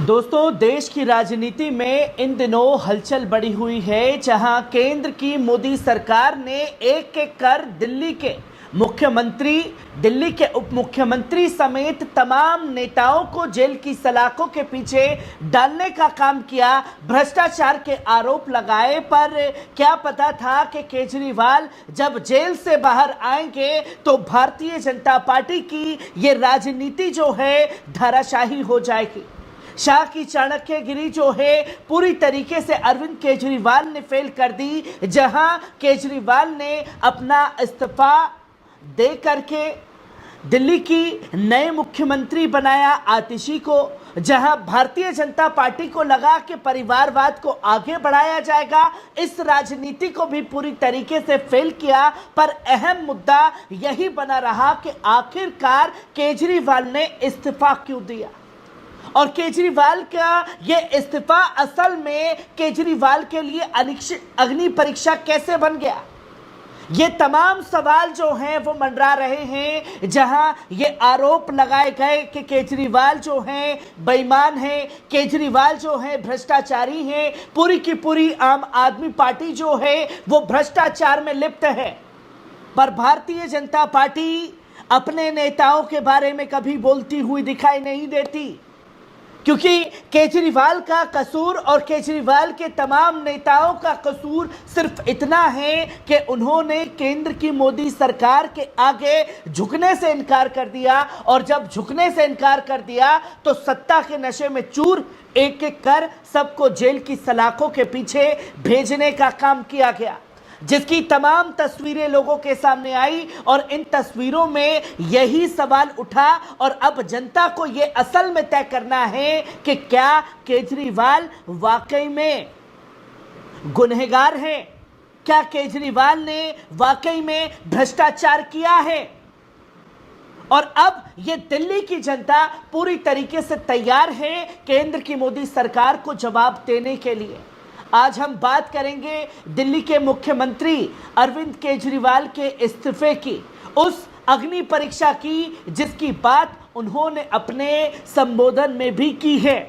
दोस्तों, देश की राजनीति में इन दिनों हलचल बढ़ी हुई है, जहां केंद्र की मोदी सरकार ने एक एक कर दिल्ली के मुख्यमंत्री, दिल्ली के उप मुख्यमंत्री समेत तमाम नेताओं को जेल की सलाखों के पीछे डालने का काम किया। भ्रष्टाचार के आरोप लगाए, पर क्या पता था कि केजरीवाल जब जेल से बाहर आएंगे तो भारतीय जनता पार्टी की ये राजनीति जो है धराशाही हो जाएगी। शाह की चाणक्यगिरी जो है पूरी तरीके से अरविंद केजरीवाल ने फेल कर दी, जहां केजरीवाल ने अपना इस्तीफा दे करके दिल्ली की नए मुख्यमंत्री बनाया आतिशी को, जहां भारतीय जनता पार्टी को लगा कि परिवारवाद को आगे बढ़ाया जाएगा। इस राजनीति को भी पूरी तरीके से फेल किया, पर अहम मुद्दा यही बना रहा कि आखिरकार केजरीवाल ने इस्तीफा क्यों दिया और केजरीवाल का यह इस्तीफा असल में केजरीवाल के लिए अग्नि परीक्षा कैसे बन गया। ये तमाम सवाल जो हैं वो मंडरा रहे हैं, जहां ये आरोप लगाए गए कि केजरीवाल जो हैं बेईमान हैं, केजरीवाल जो हैं भ्रष्टाचारी हैं, पूरी की पूरी आम आदमी पार्टी जो है वो भ्रष्टाचार में लिप्त है। पर भारतीय जनता पार्टी अपने नेताओं के बारे में कभी बोलती हुई दिखाई नहीं देती, क्योंकि केजरीवाल का कसूर और केजरीवाल के तमाम नेताओं का कसूर सिर्फ इतना है कि उन्होंने केंद्र की मोदी सरकार के आगे झुकने से इनकार कर दिया, और जब झुकने से इनकार कर दिया तो सत्ता के नशे में चूर एक एक कर सबको जेल की सलाखों के पीछे भेजने का काम किया गया, जिसकी तमाम तस्वीरें लोगों के सामने आई। और इन तस्वीरों में यही सवाल उठा, और अब जनता को यह असल में तय करना है कि क्या केजरीवाल वाकई में गुनहगार है, क्या केजरीवाल ने वाकई में भ्रष्टाचार किया है। और अब ये दिल्ली की जनता पूरी तरीके से तैयार है केंद्र की मोदी सरकार को जवाब देने के लिए। आज हम बात करेंगे दिल्ली के मुख्यमंत्री अरविंद केजरीवाल के इस्तीफे की, उस अग्नि परीक्षा की जिसकी बात उन्होंने अपने संबोधन में भी की है,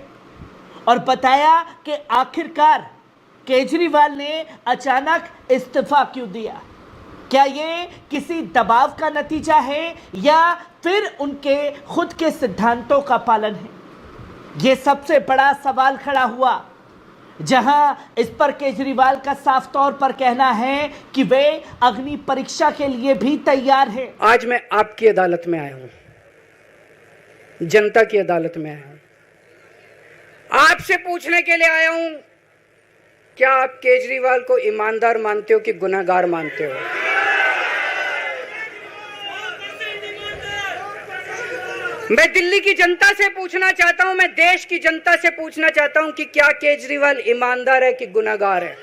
और बताया कि आखिरकार केजरीवाल ने अचानक इस्तीफा क्यों दिया। क्या ये किसी दबाव का नतीजा है या फिर उनके खुद के सिद्धांतों का पालन है। ये सबसे बड़ा सवाल खड़ा हुआ, जहां इस पर केजरीवाल का साफ तौर पर कहना है कि वे अग्नि परीक्षा के लिए भी तैयार हैं। आज मैं आपकी अदालत में आया हूं, जनता की अदालत में आया हूं, आपसे पूछने के लिए आया हूं, क्या आप केजरीवाल को ईमानदार मानते हो कि गुनहगार मानते हो। मैं दिल्ली की जनता से पूछना चाहता हूं, मैं देश की जनता से पूछना चाहता हूं कि क्या केजरीवाल ईमानदार है कि गुनहगार है।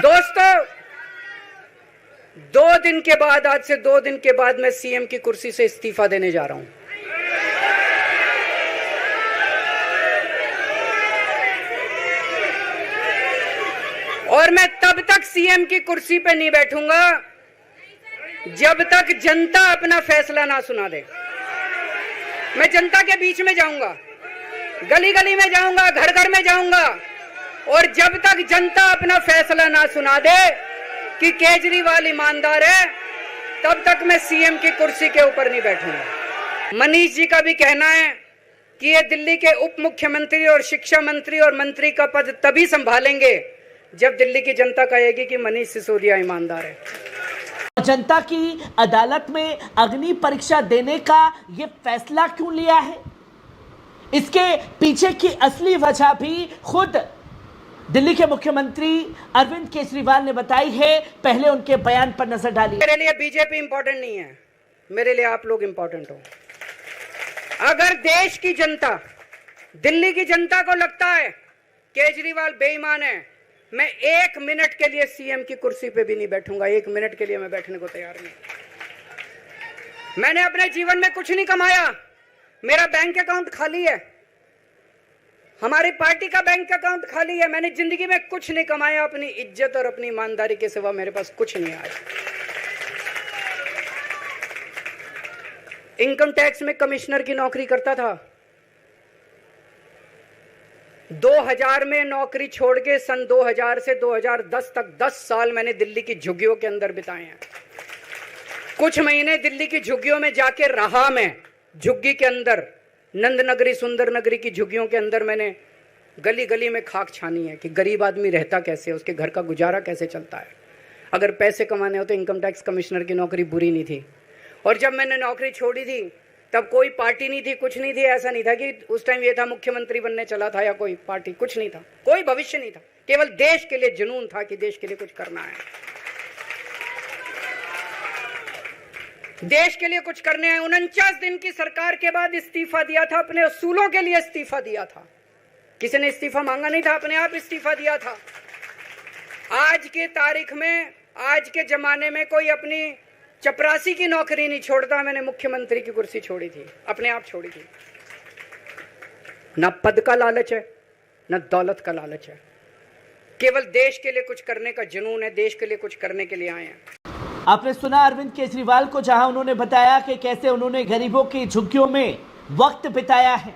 दोस्तों, 2 दिन के बाद, आज से 2 दिन के बाद मैं सीएम की कुर्सी से इस्तीफा देने जा रहा हूं। और मैं तब तक सीएम की कुर्सी पे नहीं बैठूंगा जब तक जनता अपना फैसला ना सुना दे। मैं जनता के बीच में जाऊंगा, गली गली में जाऊंगा, घर घर में जाऊंगा, और जब तक जनता अपना फैसला ना सुना दे कि केजरीवाल ईमानदार है, तब तक मैं सीएम की कुर्सी के ऊपर नहीं बैठूंगा। मनीष जी का भी कहना है कि ये दिल्ली के उप मुख्यमंत्री और शिक्षा मंत्री और मंत्री का पद तभी संभालेंगे जब दिल्ली की जनता कहेगी कि मनीष सिसोदिया ईमानदार है। जनता की अदालत में अग्नि परीक्षा देने का यह फैसला क्यों लिया है, इसके पीछे की असली वजह भी खुद दिल्ली के मुख्यमंत्री अरविंद केजरीवाल ने बताई है। पहले उनके बयान पर नजर डालिए। मेरे लिए बीजेपी इंपॉर्टेंट नहीं है, मेरे लिए आप लोग इंपॉर्टेंट हो। अगर देश की जनता, दिल्ली की जनता को लगता है केजरीवाल बेईमान है, मैं 1 मिनट के लिए सीएम की कुर्सी पे भी नहीं बैठूंगा। 1 मिनट के लिए मैं बैठने को तैयार नहीं। मैंने अपने जीवन में कुछ नहीं कमाया, मेरा बैंक अकाउंट खाली है, हमारी पार्टी का बैंक अकाउंट खाली है। मैंने जिंदगी में कुछ नहीं कमाया, अपनी इज्जत और अपनी ईमानदारी के सिवा मेरे पास कुछ नहीं आया। इनकम टैक्स में कमिश्नर की नौकरी करता था। 2000 में नौकरी छोड़ के सन 2000 से 2010 तक 10 साल मैंने दिल्ली की झुग्गियों के अंदर बिताए हैं। कुछ महीने दिल्ली की झुग्गियों में जाके रहा मैं। झुग्गी के अंदर, नंदनगरी, सुंदर नगरी की झुग्गियों के अंदर मैंने गली गली में खाक छानी है कि गरीब आदमी रहता कैसे है, उसके घर का गुजारा कैसे चलता है। अगर पैसे कमाने हो तो इनकम टैक्स कमिश्नर की नौकरी बुरी नहीं थी। और जब मैंने नौकरी छोड़ी थी तब कोई पार्टी नहीं थी, कुछ नहीं थी। ऐसा नहीं था कि उस टाइम ये था मुख्यमंत्री बनने चला था या कोई पार्टी, कुछ नहीं था, कोई भविष्य नहीं था। केवल देश के लिए जुनून था कि देश के लिए कुछ करना है, देश के लिए कुछ करने हैं। 49 दिन की सरकार के बाद इस्तीफा दिया था, अपने असूलों के लिए इस्तीफा दिया था। किसी ने इस्तीफा मांगा नहीं था, अपने आप इस्तीफा दिया था। आज के तारीख में, आज के जमाने में कोई अपनी चपरासी की नौकरी नहीं छोड़ता। मैंने मुख्यमंत्री की कुर्सी छोड़ी थी, अपने आप छोड़ी थी। ना पद का लालच है, ना दौलत का लालच है, केवल देश के लिए कुछ करने का जुनून है, देश के लिए कुछ करने के लिए आए हैं। आपने सुना अरविंद केजरीवाल को, जहां उन्होंने बताया कि कैसे उन्होंने गरीबों की झुग्गियों में वक्त बिताया है।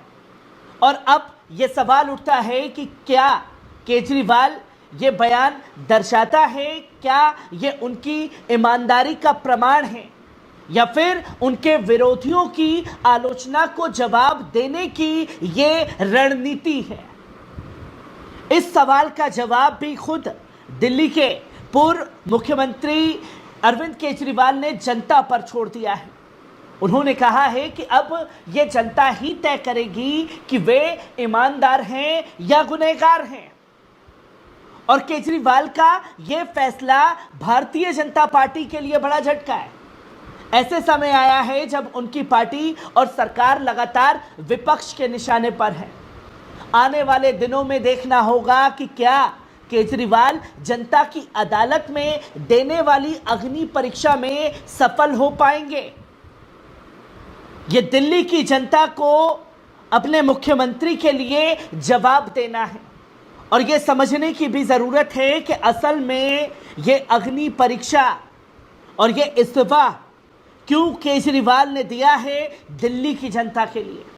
और अब यह सवाल उठता है कि क्या केजरीवाल ये बयान दर्शाता है, क्या ये उनकी ईमानदारी का प्रमाण है, या फिर उनके विरोधियों की आलोचना को जवाब देने की ये रणनीति है? इस सवाल का जवाब भी खुद दिल्ली के पूर्व मुख्यमंत्री अरविंद केजरीवाल ने जनता पर छोड़ दिया है। उन्होंने कहा है कि अब ये जनता ही तय करेगी कि वे ईमानदार हैं या गुनहगार हैं। और केजरीवाल का यह फैसला भारतीय जनता पार्टी के लिए बड़ा झटका है। ऐसे समय आया है जब उनकी पार्टी और सरकार लगातार विपक्ष के निशाने पर है। आने वाले दिनों में देखना होगा कि क्या केजरीवाल जनता की अदालत में देने वाली अग्नि परीक्षा में सफल हो पाएंगे। ये दिल्ली की जनता को अपने मुख्यमंत्री के लिए जवाब देना है। और ये समझने की भी जरूरत है कि असल में ये अग्नि परीक्षा और ये इस्तीफा क्यों केजरीवाल ने दिया है दिल्ली की जनता के लिए।